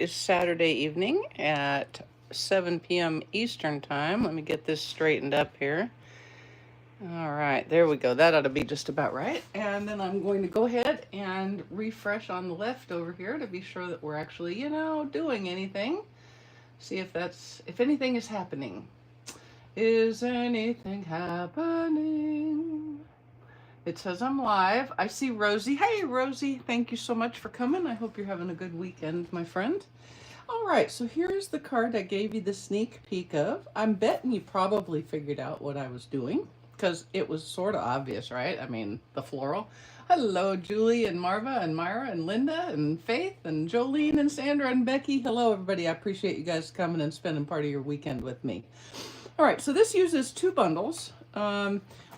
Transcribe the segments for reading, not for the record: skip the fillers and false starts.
is Saturday evening at 7 p.m. Eastern Time. Let me get this straightened up here. All right, there we go. That ought to be just about right. And then I'm going to go ahead and refresh on the left over here to be sure that we're actually, doing anything. See if anything is happening. Is anything happening? It says I'm live. I see Rosie. Hey, Rosie. Thank you so much for coming. I hope you're having a good weekend, my friend. All right, so here's the card I gave you the sneak peek of. I'm betting you probably figured out what I was doing because it was sort of obvious, right? I mean, the floral. Hello, Julie and Marva and Myra and Linda and Faith and Jolene and Sandra and Becky. Hello, everybody. I appreciate you guys coming and spending part of your weekend with me. All right, so this uses two bundles.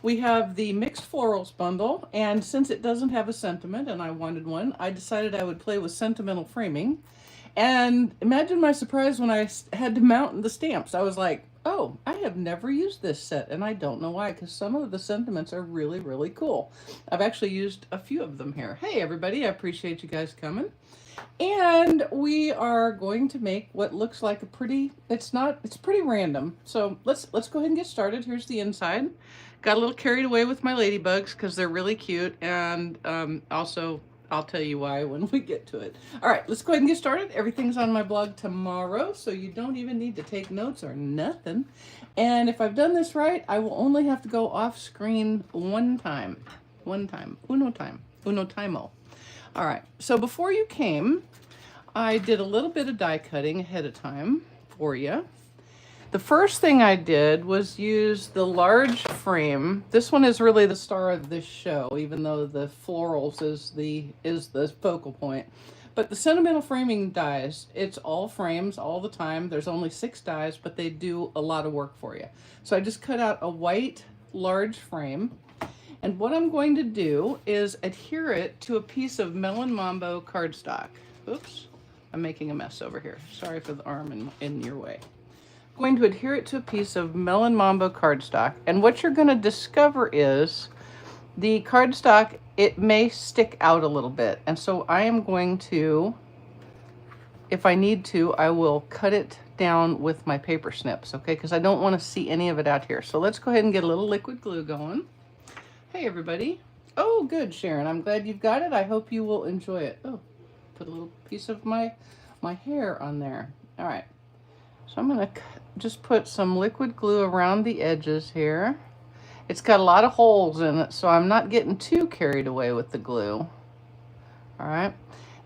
We have the Mixed Florals bundle, and since it doesn't have a sentiment and I wanted one, I decided I would play with sentimental framing. And imagine my surprise when I had to mount the stamps. I was like, oh, I have never used this set, and I don't know why, because some of the sentiments are really, really cool. I've actually used a few of them here. Hey, everybody, I appreciate you guys coming. And we are going to make what looks like a pretty, it's pretty random. So let's go ahead and get started. Here's the inside. Got a little carried away with my ladybugs because they're really cute, and also I'll tell you why when we get to it. All right, let's go ahead and get started. Everything's on my blog tomorrow, so you don't even need to take notes or nothing. And if I've done this right, I will only have to go off screen one time, uno timeo. All right, so before you came, I did a little bit of die cutting ahead of time for you. The first thing I did was use the large frame. This one is really the star of this show, even though the Florals is the focal point. But the Sentimental framing dies, it's all frames all the time. There's only 6 dies, but they do a lot of work for you. So I just cut out a white large frame. And what I'm going to do is adhere it to a piece of Melon Mambo cardstock. Oops, I'm making a mess over here. Sorry for the arm in your way. I'm going to adhere it to a piece of Melon Mambo cardstock. And what you're going to discover is the cardstock, it may stick out a little bit. And so I am going to, if I need to, I will cut it down with my paper snips, okay? Because I don't want to see any of it out here. So let's go ahead and get a little liquid glue going. Hey, everybody. Oh, good, Sharon. I'm glad you've got it. I hope you will enjoy it. Oh, put a little piece of my hair on there. All right. So I'm going to just put some liquid glue around the edges here. It's got a lot of holes in it, so I'm not getting too carried away with the glue. All right.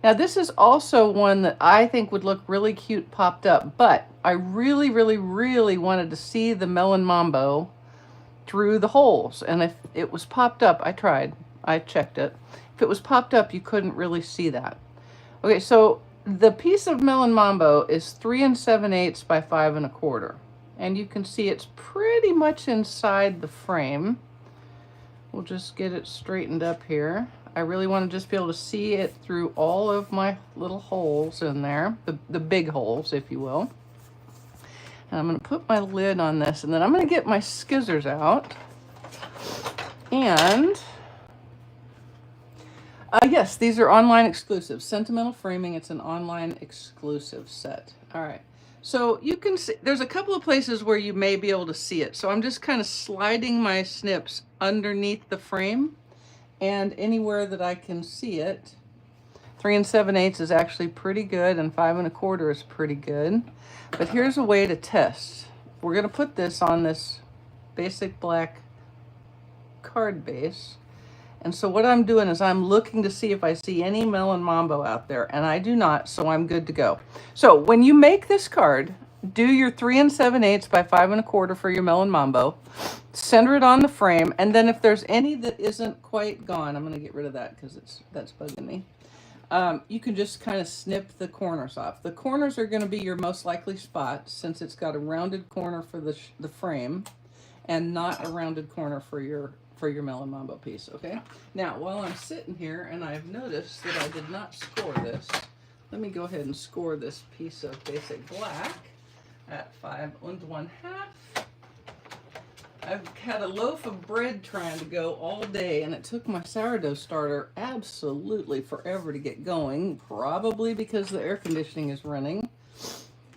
Now, this is also one that I think would look really cute popped up, but I really, really, really wanted to see the Melon Mambo through the holes. And if it was popped up, I checked it. If it was popped up, you couldn't really see that. Okay, so the piece of Melon Mambo is 3 7/8 by 5 1/4. And you can see it's pretty much inside the frame. We'll just get it straightened up here. I really want to just be able to see it through all of my little holes in there, the big holes, if you will. And I'm going to put my lid on this, and then I'm going to get my scissors out. And yes, these are online exclusives. Sentimental Framing, it's an online exclusive set. All right. So you can see, there's a couple of places where you may be able to see it. So I'm just kind of sliding my snips underneath the frame, and anywhere that I can see it. 3 7/8 is actually pretty good, and 5 1/4 is pretty good. But here's a way to test. We're going to put this on this basic black card base. And so what I'm doing is I'm looking to see if I see any Melon Mambo out there, and I do not, so I'm good to go. So when you make this card, do your 3 7/8 by 5 1/4 for your Melon Mambo, center it on the frame, and then if there's any that isn't quite gone, I'm going to get rid of that because that's bugging me. You can just kind of snip the corners off. The corners are going to be your most likely spot since it's got a rounded corner for the frame and not a rounded corner for your Melon Mambo piece, okay? Now, while I'm sitting here and I've noticed that I did not score this, let me go ahead and score this piece of basic black at 5 1/2. I've had a loaf of bread trying to go all day, and it took my sourdough starter absolutely forever to get going, probably because the air conditioning is running.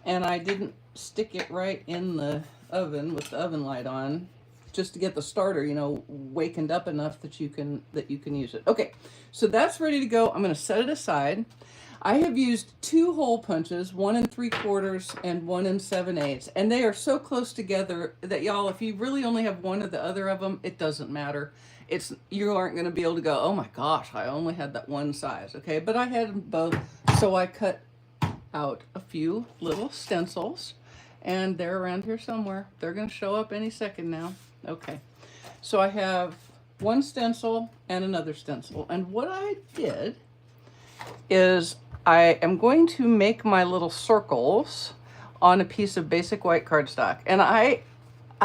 And I didn't stick it right in the oven with the oven light on, just to get the starter, you know, wakened up enough that you can use it. Okay, so that's ready to go. I'm going to set it aside. I have used 2 hole punches, 1 3/4 and 1 7/8, and they are so close together that y'all, if you really only have one or the other of them, it doesn't matter. You aren't going to be able to go, oh my gosh, I only had that one size. Okay, but I had them both, so I cut out a few little stencils, and they're around here somewhere. They're going to show up any second now. Okay, so I have one stencil and another stencil, and what I did is I am going to make my little circles on a piece of basic white cardstock, and I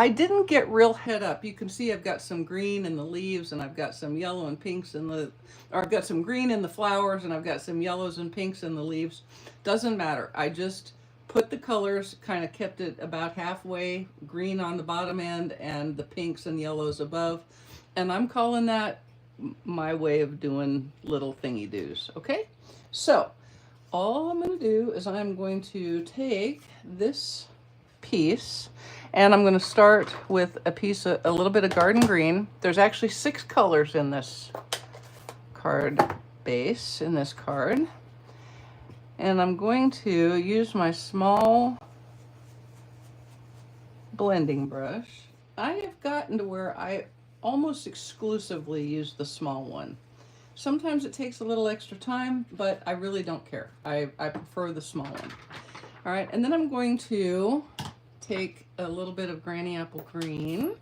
didn't get real head up. You can see I've got some green in the leaves, and I've got some yellow and pinks in the, or I've got some green in the flowers, and I've got some yellows and pinks in the leaves. Doesn't matter. I just put the colors, kind of kept it about halfway, green on the bottom end and the pinks and yellows above. And I'm calling that my way of doing little thingy doos. Okay, so all I'm going to do is I'm going to take this piece, and I'm going to start with a little bit of garden green. There's actually 6 colors in this card base, in this card. And I'm going to use my small blending brush. I have gotten to where I almost exclusively use the small one. Sometimes it takes a little extra time, but I really don't care. I prefer the small one. All right, and then I'm going to take a little bit of Granny Apple Green,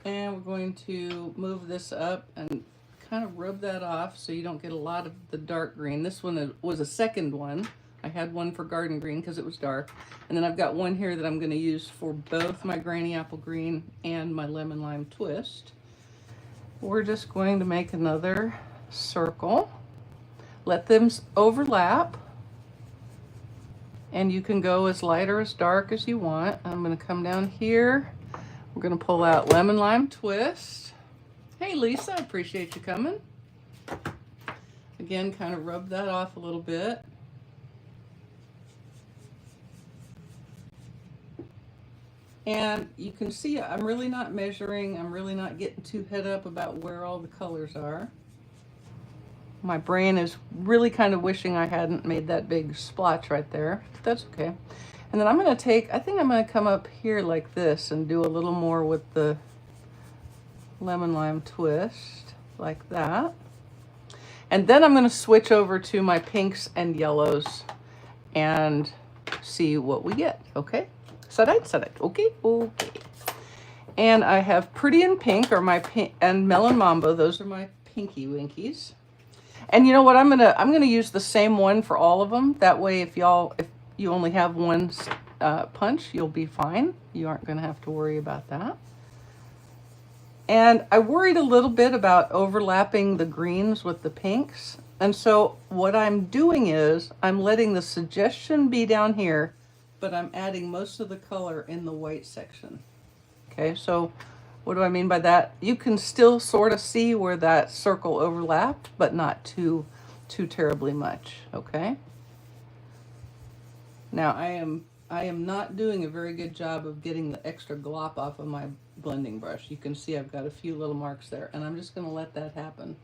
and we're going to move this up and kind of rub that off so you don't get a lot of the dark green. This one was a second one. I had one for garden green because it was dark, and then I've got one here that I'm going to use for both my Granny Apple Green and my Lemon Lime Twist. We're just going to make another circle, let them overlap, and you can go as light or as dark as you want. I'm going to come down here. We're going to pull out Lemon Lime Twist. Hey Lisa, I appreciate you coming. Again, kind of rub that off a little bit. And you can see I'm really not measuring. I'm really not getting too head up about where all the colors are. My brain is really kind of wishing I hadn't made that big splotch right there. That's okay. And then I'm going to take, I think I'm going to come up here like this and do a little more with the Lemon Lime Twist, like that. And then I'm going to switch over to my pinks and yellows and see what we get, okay? Sarai, okay, okay. And I have Pretty in Pink, or my pink, and Melon Mambo. Those are my pinky winkies. And you know what? I'm gonna use the same one for all of them. That way, if you only have one punch, you'll be fine. You aren't gonna have to worry about that. And I worried a little bit about overlapping the greens with the pinks. And so what I'm doing is I'm letting the suggestion be down here, but I'm adding most of the color in the white section. Okay, so what do I mean by that? You can still sort of see where that circle overlapped, but not too terribly much, okay? Now I am not doing a very good job of getting the extra glop off of my blending brush. You can see I've got a few little marks there, and I'm just gonna let that happen.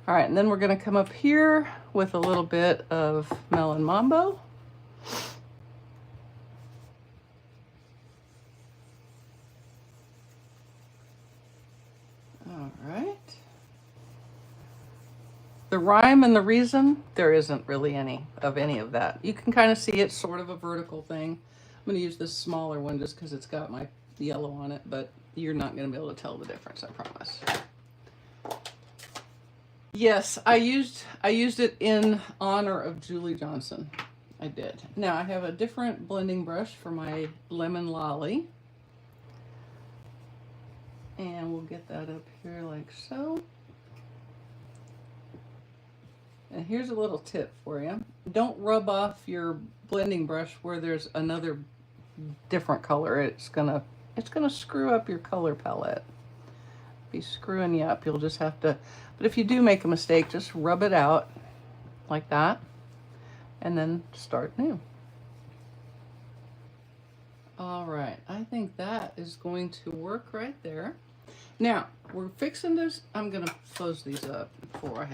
All right, and then we're gonna come up here with a little bit of Melon Mambo. All right. The rhyme and the reason, there isn't really any of that. You can kind of see it's sort of a vertical thing. I'm going to use this smaller one just because it's got my yellow on it, but you're not going to be able to tell the difference, I promise. Yes, I used it in honor of Julie Johnson. I did. Now I have a different blending brush for my Lemon Lolly. And we'll get that up here like so. And here's a little tip for you. Don't rub off your blending brush where there's another different color. It's gonna it's gonna screw up your color palette. Be screwing you up. You'll just have to, but if you do make a mistake, just rub it out like that and then start new. All right, I think that is going to work right there. Now we're fixing this. I'm gonna close these up before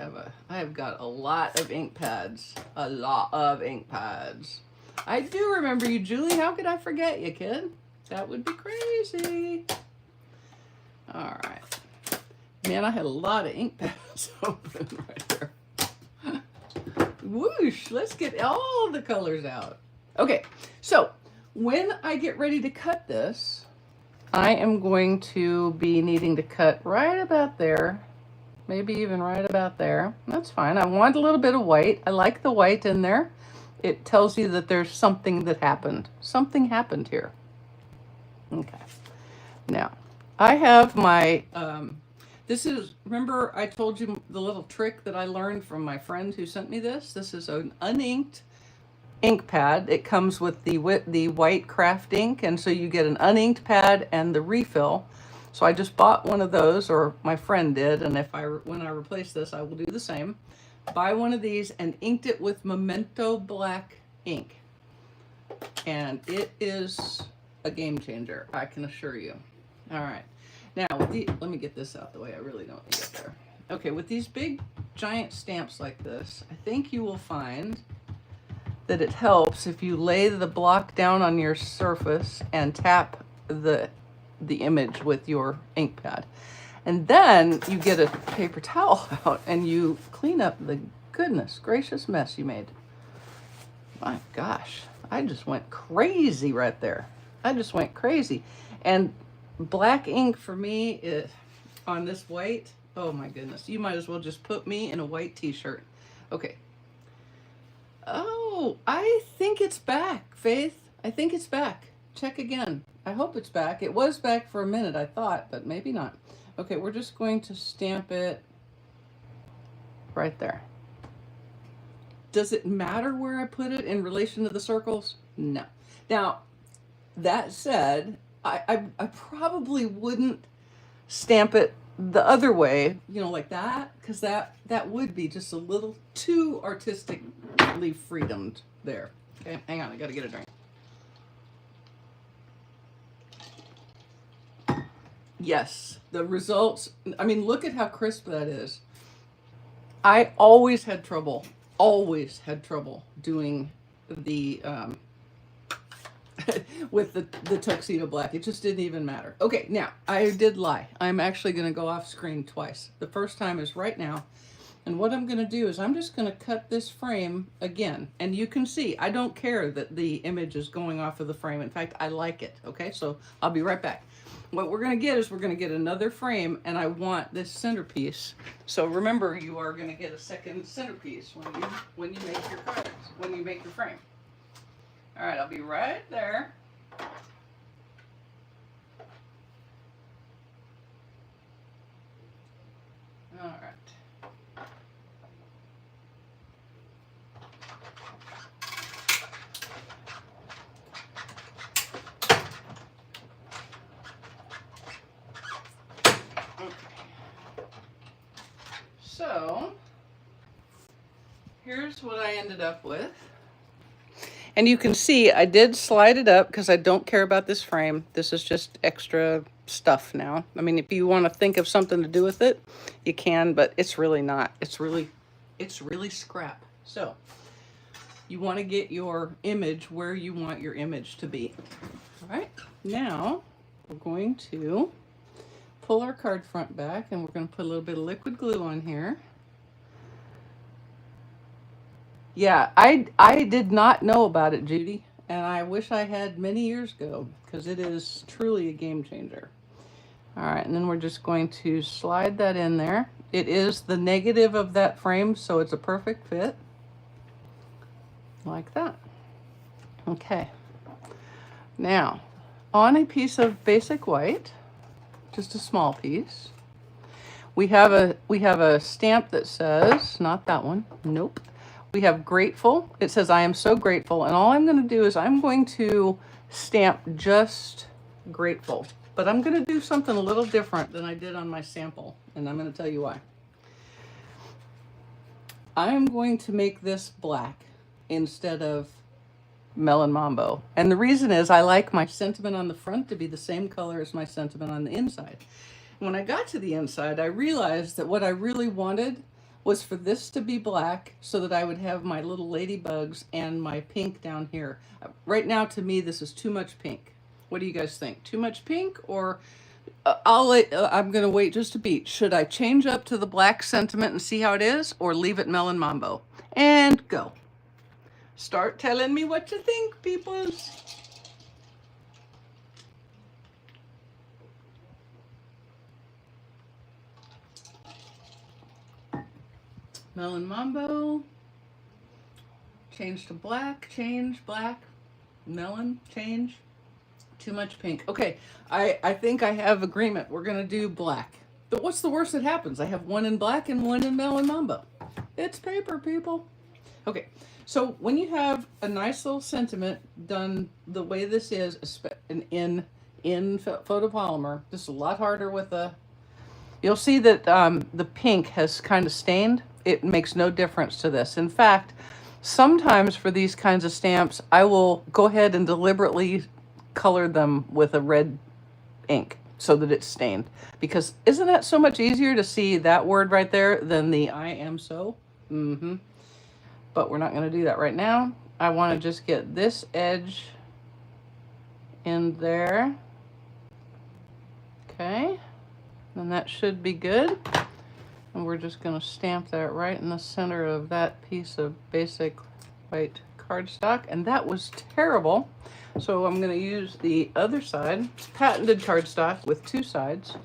I have got a lot of ink pads. A lot of ink pads. I do remember you, Julie. How could I forget you, kid? That would be crazy. All right. Man, I had a lot of ink pads open right there. Whoosh, let's get all the colors out. Okay, so when I get ready to cut this, I am going to be needing to cut right about there, maybe even right about there. That's fine. I want a little bit of white. I like the white in there. It tells you that there's something that happened. Something happened here. Okay. Now, I have my, this is, remember I told you the little trick that I learned from my friend who sent me this? This is an uninked ink pad. It comes with the white craft ink, and so you get an uninked pad and the refill. So I just bought one of those, or my friend did, and when I replace this, I will do the same. Buy one of these and inked it with Memento black ink. And it is a game changer, I can assure you. All right. Now, let me get this out the way. I really don't need it there. Okay, with these big giant stamps like this, I think you will find that it helps if you lay the block down on your surface and tap the image with your ink pad. And then you get a paper towel out and you clean up the goodness gracious mess you made. My gosh, I just went crazy right there. I just went crazy. And black ink for me is, on this white, oh my goodness, you might as well just put me in a white t-shirt. Okay. Oh, I think it's back, Faith. I think it's back. Check again. I hope it's back. It was back for a minute, I thought, but maybe not. Okay, we're just going to stamp it right there. Does it matter where I put it in relation to the circles? No. Now, that said, I probably wouldn't stamp it the other way, you know, like that, because that would be just a little too artistically freedomed there. Okay, hang on, I gotta get a drink. Yes, the results, I mean, look at how crisp that is. I always had trouble doing the, with the tuxedo black. It just didn't even matter. Okay, now, I did lie. I'm actually going to go off screen twice. The first time is right now. And what I'm going to do is I'm just going to cut this frame again. And you can see, I don't care that the image is going off of the frame. In fact, I like it. Okay, so I'll be right back. What we're going to get is we're going to get another frame, and I want this centerpiece. So remember, you are going to get a second centerpiece when you make your cards, when you make your frame. All right, I'll be right there. All right. So, here's what I ended up with. And you can see I did slide it up because I don't care about this frame. This is just extra stuff now. I mean, if you want to think of something to do with it, you can, but it's really not. It's really scrap. So, you want to get your image where you want your image to be. All right, now we're going to pull our card front back, and we're going to put a little bit of liquid glue on here. Yeah, I did not know about it, Judy, and I wish I had many years ago, because it is truly a game changer. All right, and then we're just going to slide that in there. It is the negative of that frame, so it's a perfect fit. Like that. Okay. Now, on a piece of basic white, just a small piece, we have a stamp that says, not that one, nope. We have grateful. It says, I am so grateful. And all I'm going to do is I'm going to stamp just grateful. But I'm going to do something a little different than I did on my sample, and I'm going to tell you why. I'm going to make this black instead of Melon Mambo. And the reason is I like my sentiment on the front to be the same color as my sentiment on the inside. When I got to the inside, I realized that what I really wanted was for this to be black so that I would have my little ladybugs and my pink down here. Right now, to me, this is too much pink. What do you guys think? Too much pink, or I'm going to wait just a beat. Should I change up to the black sentiment and see how it is, or leave it Melon Mambo? And go. Start telling me what you think, peoples. Melon Mambo. Change to black. Change. Black. Melon. Change. Too much pink. Okay, I think I have agreement. We're going to do black. But what's the worst that happens? I have one in black and one in Melon Mambo. It's paper, people. Okay, so when you have a nice little sentiment done the way this is in photopolymer, this is a lot harder with a... You'll see that the pink has kind of stained. It makes no difference to this. In fact, sometimes for these kinds of stamps, I will go ahead and deliberately color them with a red ink so that it's stained. Because isn't that so much easier to see that word right there than the I am so? Mm-hmm. But we're not going to do that right now. I want to just get this edge in there. Okay. And that should be good. And we're just going to stamp that right in the center of that piece of basic white cardstock. And that was terrible. So I'm going to use the other side, patented cardstock with two sides.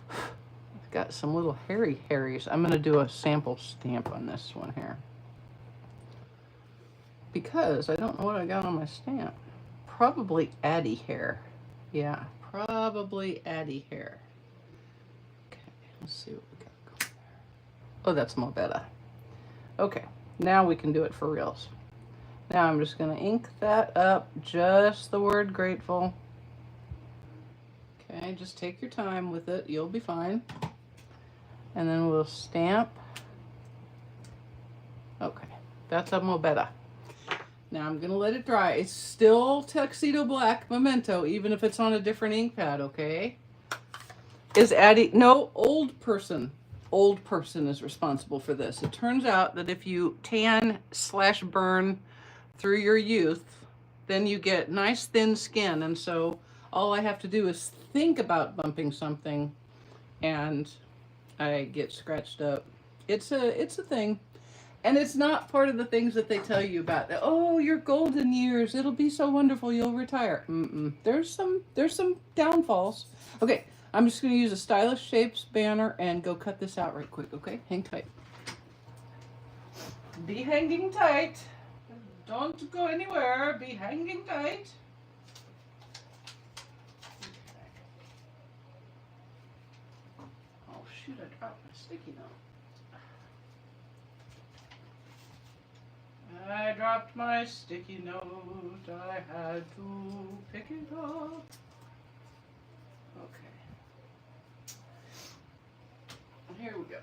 I've got some little hairies. I'm going to do a sample stamp on this one here, because I don't know what I got on my stamp. Probably Addie hair. Yeah, probably Addie hair. Okay, let's see what we got going there. Oh, that's Mobetta. Okay, now we can do it for reals. Now I'm just going to ink that up, just the word grateful. Okay, just take your time with it. You'll be fine. And then we'll stamp. Okay, that's a Mobetta. Now I'm going to let it dry. It's still Tuxedo Black Memento, even if it's on a different ink pad, okay? Is Addie... No, old person. Old person is responsible for this. It turns out that if you tan/burn through your youth, then you get nice thin skin, and so all I have to do is think about bumping something and I get scratched up. It's a thing, and it's not part of the things that they tell you about. Oh, your golden years, it'll be so wonderful, you'll retire. There's some downfalls. Okay, I'm just going to use a Stylish Shapes banner and go cut this out right quick. Okay, hang tight. Be hanging tight. Don't go anywhere. Be hanging tight. Okay. Oh shoot, I dropped my sticky note. I dropped my sticky note. I had to pick it up. Okay. Here we go.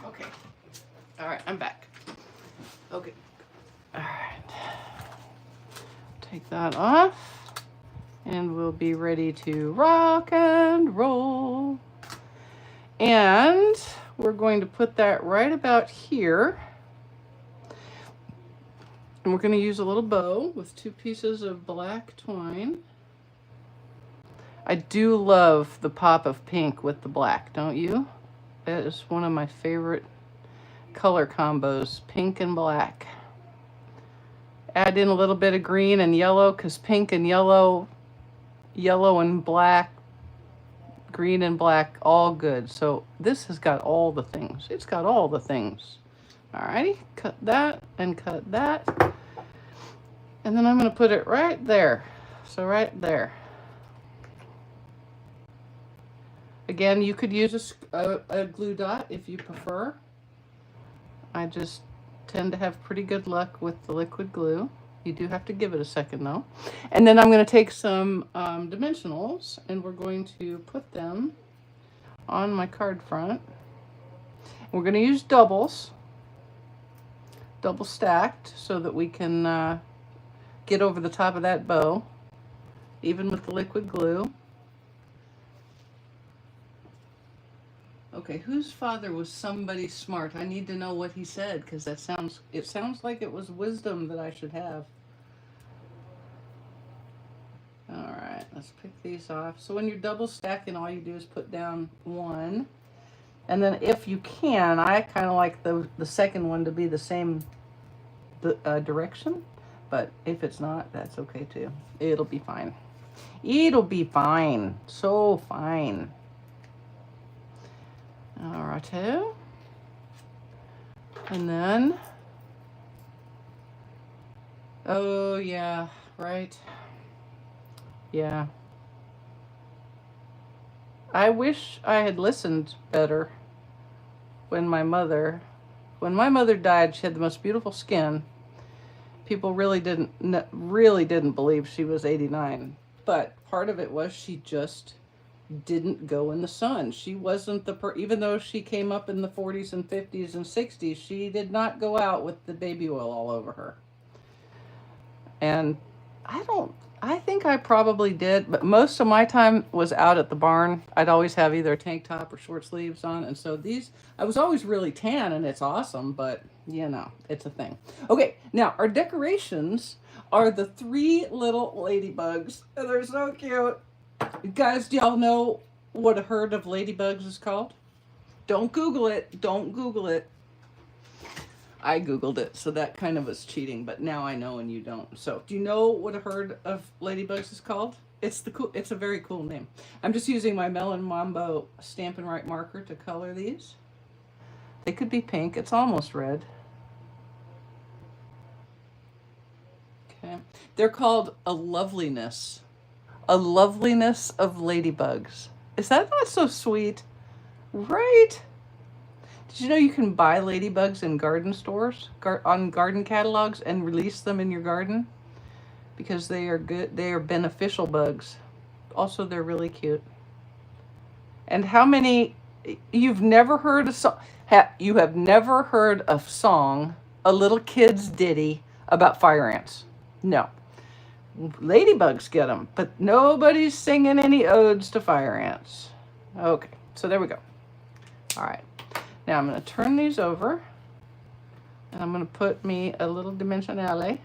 Okay. All right, I'm back. Okay. All right. Take that off, and we'll be ready to rock and roll. And we're going to put that right about here. And we're going to use a little bow with 2 pieces of black twine. I do love the pop of pink with the black, don't you? That is one of my favorite color combos, pink and black. Add in a little bit of green and yellow, because pink and yellow, yellow and black, green and black, all good. So this has got all the things. It's got all the things. Alrighty, cut that and cut that. And then I'm going to put it right there. So right there. Again, you could use a glue dot if you prefer. I just tend to have pretty good luck with the liquid glue. You do have to give it a second though. And then I'm going to take some dimensionals and we're going to put them on my card front. We're going to use doubles, double stacked, so that we can get over the top of that bow, even with the liquid glue. Okay, whose father was somebody smart? I need to know what he said, because it sounds like it was wisdom that I should have. All right, let's pick these off. So when you're double stacking, all you do is put down one. And then if you can, I kind of like the second one to be the same direction. But if it's not, that's okay too. It'll be fine. It'll be fine. So fine. All righto. And then, oh yeah, right. Yeah. I wish I had listened better when my mother died. She had the most beautiful skin. People really didn't believe she was 89. But part of it was she just didn't go in the sun. She wasn't even though she came up in the 40s and 50s and 60s, she did not go out with the baby oil all over her. And I think I probably did, but most of my time was out at the barn. I'd always have either a tank top or short sleeves on. And so I was always really tan and it's awesome, but you know, it's a thing. Okay, now our decorations are the 3 little ladybugs. They're so cute. Guys, do y'all know what a herd of ladybugs is called? Don't Google it. Don't Google it. I Googled it, so that kind of was cheating, but now I know and you don't. So, do you know what a herd of ladybugs is called? It's a very cool name. I'm just using my Melon Mambo Stampin' Right marker to color these. They could be pink. It's almost red. Okay. They're called a loveliness. A loveliness of ladybugs. Is that not so sweet? Right? Did you know you can buy ladybugs in garden stores, on garden catalogs, and release them in your garden? Because they are good, they are beneficial bugs. Also, they're really cute. And how many, you've never heard a song, you have never heard a song, a little kid's ditty about fire ants? No. Ladybugs get them, but nobody's singing any odes to fire ants. Okay, so there we go. All right, now I'm going to turn these over, and I'm going to put me a little dimensionale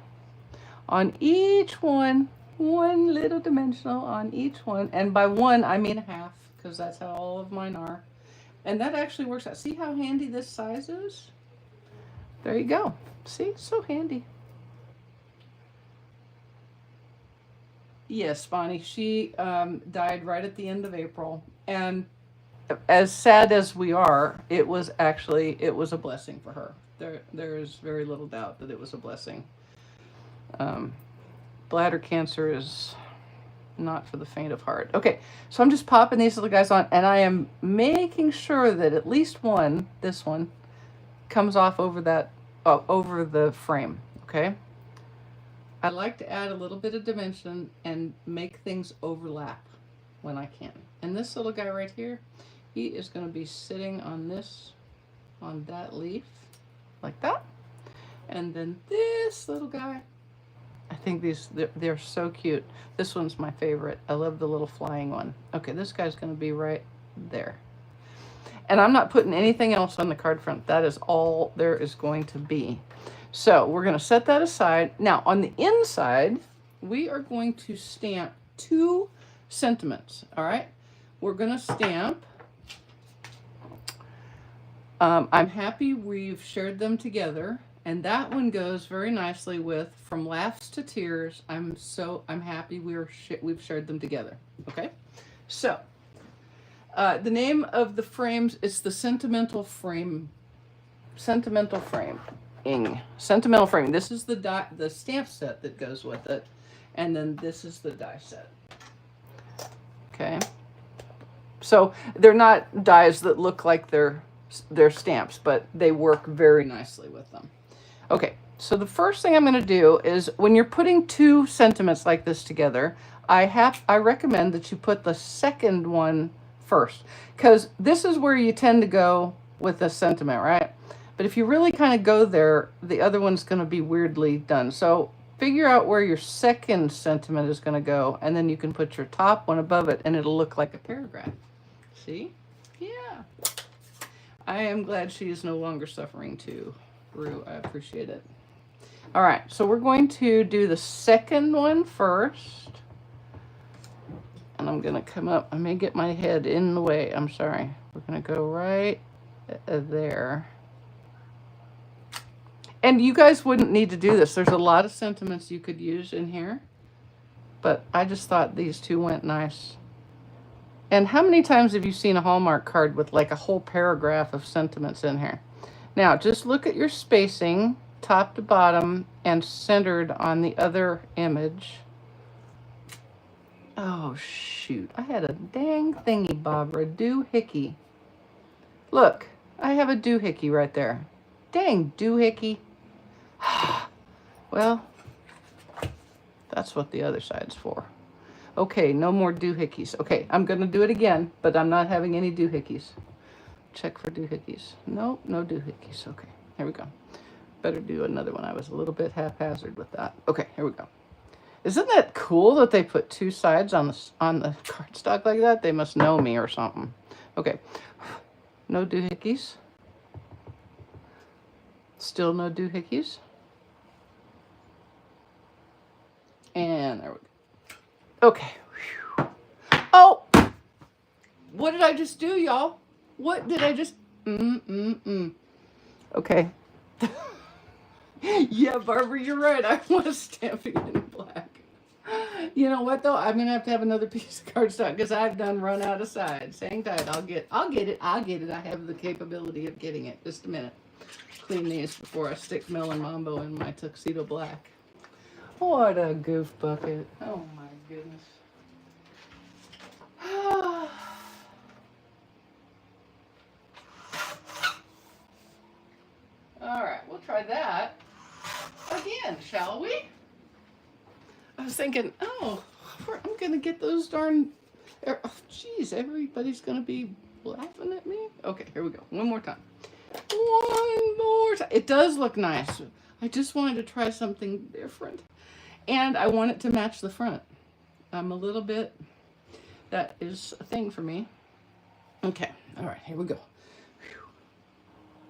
on each one. One little dimensional on each one, and by one I mean half, because that's how all of mine are. And that actually works out. See how handy this size is? There you go. See, it's so handy. Yes, Bonnie, she died right at the end of April. And as sad as we are, it was a blessing for her. There is very little doubt that it was a blessing. Bladder cancer is not for the faint of heart. Okay, so I'm just popping these little guys on, and I am making sure that at least one, this one, comes off over over the frame, okay? I like to add a little bit of dimension and make things overlap when I can. And this little guy right here, he is going to be sitting on that leaf, like that. And then this little guy, I think they're so cute. This one's my favorite. I love the little flying one. Okay, this guy's going to be right there. And I'm not putting anything else on the card front. That is all there is going to be. So we're going to set that aside. Now on the inside, we are going to stamp 2 sentiments. All right, we're going to stamp. I'm happy we've shared them together, and that one goes very nicely with From Laughs to Tears. I'm happy we've shared them together. Okay, so the name of the frames is the Sentimental Frame. Sentimental Frame. Sentimental Frame. This is the stamp set that goes with it, and then this is the die set. Okay, So they're not dies that look like they're stamps, but they work very nicely with them. Okay, so the first thing I'm going to do is when you're putting two sentiments like this together, I recommend that you put the second one first, because this is where you tend to go with the sentiment, right? But if you really kind of go there, the other one's going to be weirdly done. So figure out where your second sentiment is going to go, and then you can put your top one above it, and it'll look like a paragraph. See? Yeah. I am glad she is no longer suffering too. Rue, I appreciate it. All right, so we're going to do the second one first. And I'm going to come up. I may get my head in the way. I'm sorry. We're going to go right there. And you guys wouldn't need to do this. There's a lot of sentiments you could use in here. But I just thought these two went nice. And how many times have you seen a Hallmark card with like a whole paragraph of sentiments in here? Now, just look at your spacing, top to bottom, and centered on the other image. Oh, shoot. I had a dang thingy bobber, a doohickey. Look, I have a doohickey right there. Dang doohickey. Well, that's what the other side's for. Okay, no more doohickeys. Okay, I'm going to do it again, but I'm not having any doohickeys. Check for doohickeys. No, no doohickeys. Okay, here we go. Better do another one. I was a little bit haphazard with that. Okay, here we go. Isn't that cool that they put two sides on the cardstock like that? They must know me or something. Okay, no doohickeys. Still no doohickeys. And there we go. Okay. Whew. Oh! What did I just do, y'all? What did I just... Okay. Yeah, Barbara, you're right. I was stamping in black. You know what, though? I'm going to have another piece of cardstock because I've done run out of sides. Hang tight. I'll get it. I have the capability of getting it. Just a minute. Clean these before I stick Melon Mambo in my tuxedo black. What a goof bucket. Oh, my goodness. All right, we'll try that again, shall we? I was thinking, I'm going to get those darn... Oh, geez, everybody's going to be laughing at me. Okay, here we go. One more time. One more time. It does look nice. I just wanted to try something different. And I want it to match the front. I'm a little bit... That is a thing for me. Okay, all right, here we go.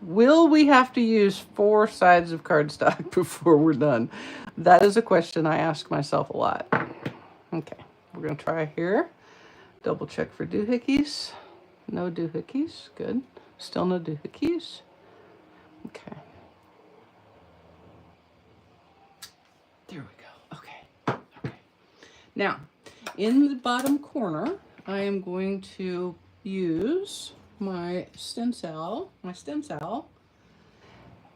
Will we have to use 4 sides of cardstock before we're done? That is a question I ask myself a lot. Okay, we're going to try here. Double check for doohickeys. No doohickeys. Good. Still no doohickeys. Okay. There we go. Okay. Okay. Now, in the bottom corner, I am going to use my stencil,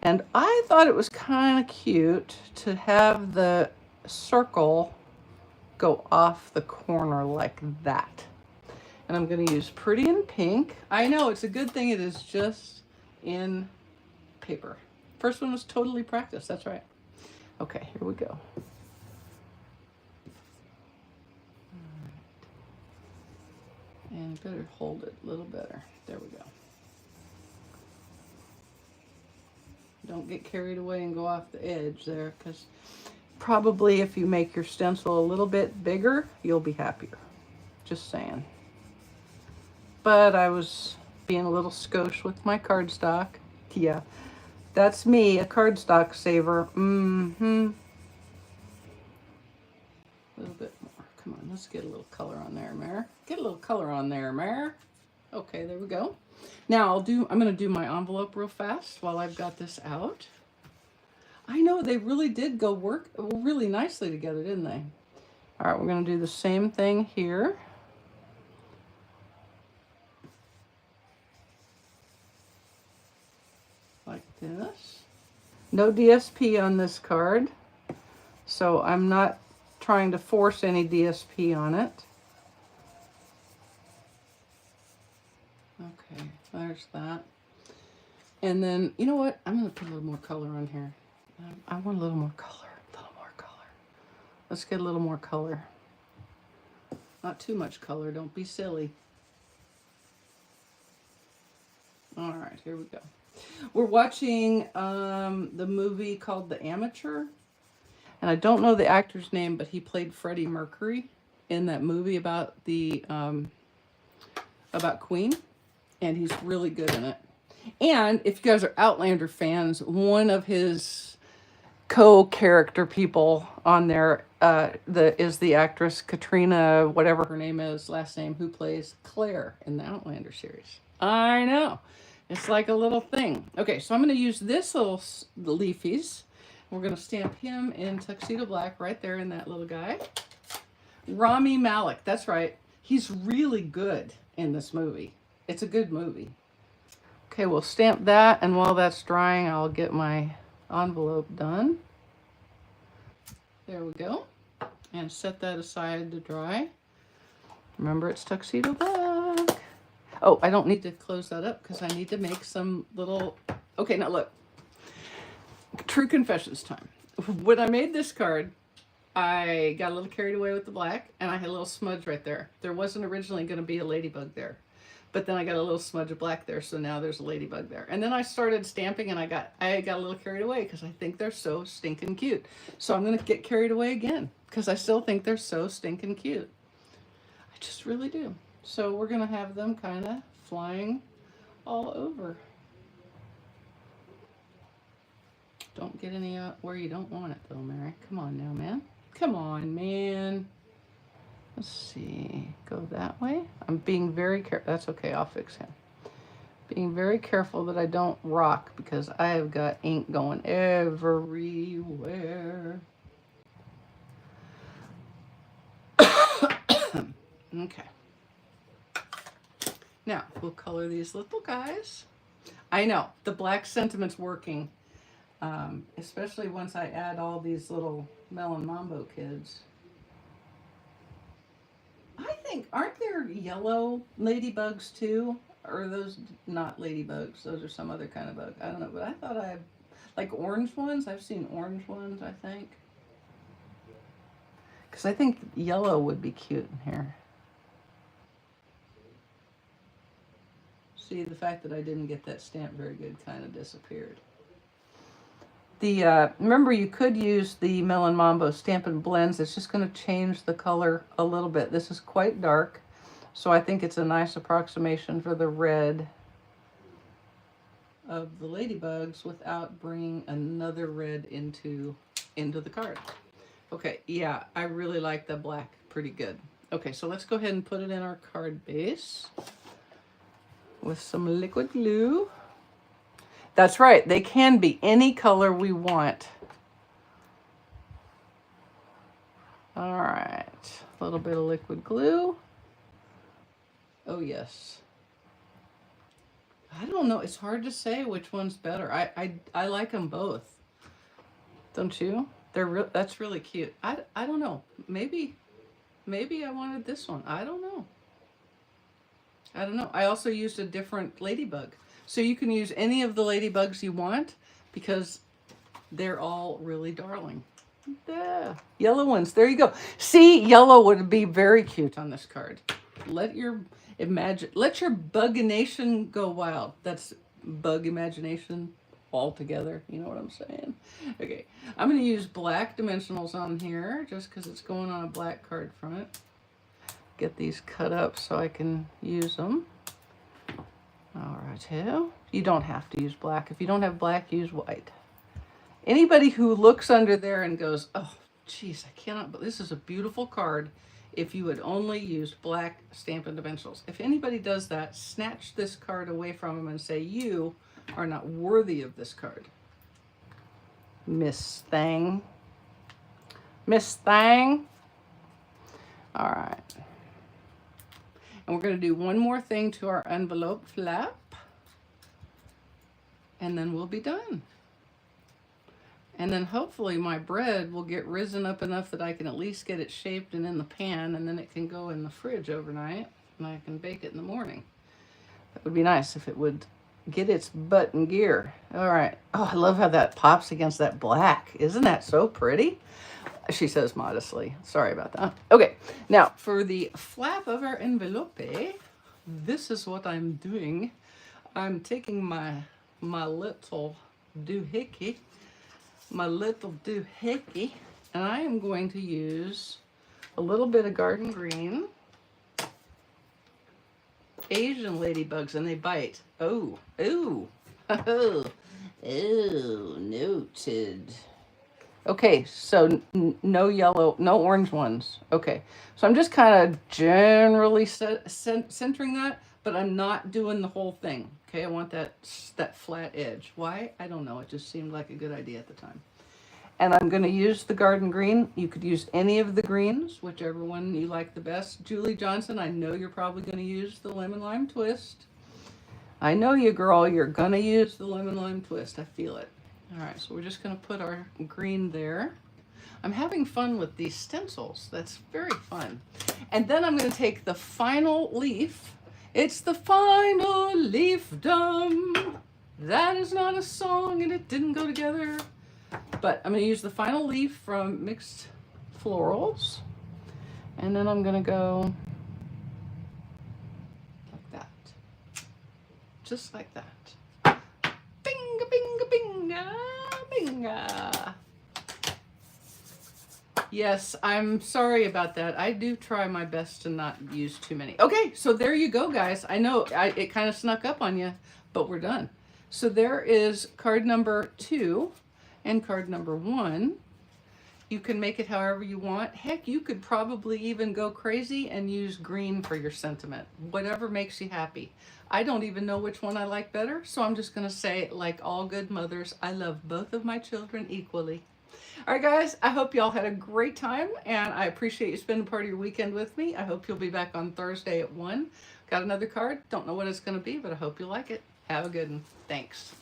and I thought it was kind of cute to have the circle go off the corner like that. And I'm going to use Pretty in Pink. I know, it's a good thing it is just in paper. First one was totally practice, that's right. Okay, here we go. And better hold it a little better. There we go. Don't get carried away and go off the edge there, because probably if you make your stencil a little bit bigger, you'll be happier. Just saying. But I was being a little skosh with my cardstock. Yeah, that's me, a cardstock saver. A little bit more. Come on, let's get a little color on there, Mare. Get a little color on there, Mare. Okay, there we go. Now I'm going to do my envelope real fast while I've got this out. I know, they really did work really nicely together, didn't they? All right, we're going to do the same thing here. Like this. No DSP on this card, so I'm not trying to force any DSP on it. There's that. And then, you know what? I'm going to put a little more color on here. I want a little more color. A little more color. Let's get a little more color. Not too much color. Don't be silly. All right, here we go. We're watching the movie called The Amateur. And I don't know the actor's name, but he played Freddie Mercury in that movie about the about Queen. And he's really good in it. And if you guys are Outlander fans, one of his co-character people on there is the actress Katrina, whatever her name is, last name, who plays Claire in the Outlander series. I know. It's like a little thing. Okay, so I'm going to use this little leafies. We're going to stamp him in tuxedo black right there in that little guy. Rami Malek, that's right. He's really good in this movie. It's a good movie. Okay, we'll stamp that, and while that's drying, I'll get my envelope done. There we go. And set that aside to dry. Remember, it's tuxedo black. Oh, I don't need to close that up because I need to make some little... Okay, now look. True confessions time. When I made this card, I got a little carried away with the black, and I had a little smudge right there. There wasn't originally going to be a ladybug there. But then I got a little smudge of black there, so now there's a ladybug there. And then I started stamping, and I got a little carried away because I think they're so stinking cute. So I'm going to get carried away again because I still think they're so stinking cute. I just really do. So we're going to have them kind of flying all over. Don't get any where you don't want it, though, Mary. Come on now, man. Come on, man. Let's see, go that way. I'm being very careful. That's okay, I'll fix him. Being very careful that I don't rock because I have got ink going everywhere. Okay. Now, we'll color these little guys. I know, the black sentiment's working, especially once I add all these little Melon Mambo kids. I think, aren't there yellow ladybugs too? Or are those not ladybugs? Those are some other kind of bug. I don't know, but I thought like orange ones. I've seen orange ones, I think. Because I think yellow would be cute in here. See, the fact that I didn't get that stamp very good kind of disappeared. Remember, you could use the Melon Mambo Stampin' Blends. It's just going to change the color a little bit. This is quite dark, so I think it's a nice approximation for the red of the ladybugs without bringing another red into the card. Okay, yeah, I really like the black pretty good. Okay, so let's go ahead and put it in our card base with some liquid glue. That's right, they can be any color we want. All right, a little bit of liquid glue. Oh yes. I don't know, it's hard to say which one's better. I like them both. Don't you? That's really cute. I don't know. Maybe I wanted this one. I don't know. I also used a different ladybug. So you can use any of the ladybugs you want because they're all really darling. Yeah. Yellow ones. There you go. See, yellow would be very cute on this card. Let your bugination go wild. That's bug imagination all together. You know what I'm saying? Okay. I'm going to use black dimensionals on here just because it's going on a black card front. Get these cut up so I can use them. All right, you don't have to use black. If you don't have black, use white. Anybody who looks under there and goes, oh, geez, I cannot, but this is a beautiful card if you had only used black Stampin' Dimensionals. If anybody does that, snatch this card away from them and say, you are not worthy of this card. Miss Thang. Miss Thang. All right. And we're going to do one more thing to our envelope flap. And then we'll be done. And then hopefully my bread will get risen up enough that I can at least get it shaped and in the pan. And then it can go in the fridge overnight. And I can bake it in the morning. It would be nice if it would get its butt in gear. All right. Oh, I love how that pops against that black. Isn't that so pretty? She says modestly. Sorry about that. Okay, now for the flap of our envelope, this is what I'm doing. I'm taking my little doohickey, and I am going to use a little bit of garden green. Asian ladybugs, and they bite. Oh, ooh, oh, oh, noted. Okay, so no yellow, no orange ones. Okay, so I'm just kind of generally centering that, but I'm not doing the whole thing. Okay, I want that flat edge. Why? I don't know. It just seemed like a good idea at the time. And I'm going to use the garden green. You could use any of the greens, whichever one you like the best. Julie Johnson, I know you're probably going to use the lemon lime twist. I know you, girl. You're going to use the lemon lime twist. I feel it. All right, so we're just going to put our green there. I'm having fun with these stencils. That's very fun. And then I'm going to take the final leaf. It's the final leafdom. That is not a song, and it didn't go together. But I'm going to use the final leaf from Mixed Florals. And then I'm going to go like that. Just like that. Binga, binga, binga, binga. Yes, I'm sorry about that. I do try my best to not use too many. Okay, so there you go, guys. I know it kind of snuck up on you, but we're done. So there is card number 2 and card number 1. You can make it however you want. Heck, you could probably even go crazy and use green for your sentiment. Whatever makes you happy. I don't even know which one I like better, so I'm just going to say, like all good mothers, I love both of my children equally. All right, guys, I hope y'all had a great time, and I appreciate you spending part of your weekend with me. I hope you'll be back on Thursday at 1. Got another card. Don't know what it's going to be, but I hope you like it. Have a good one. Thanks.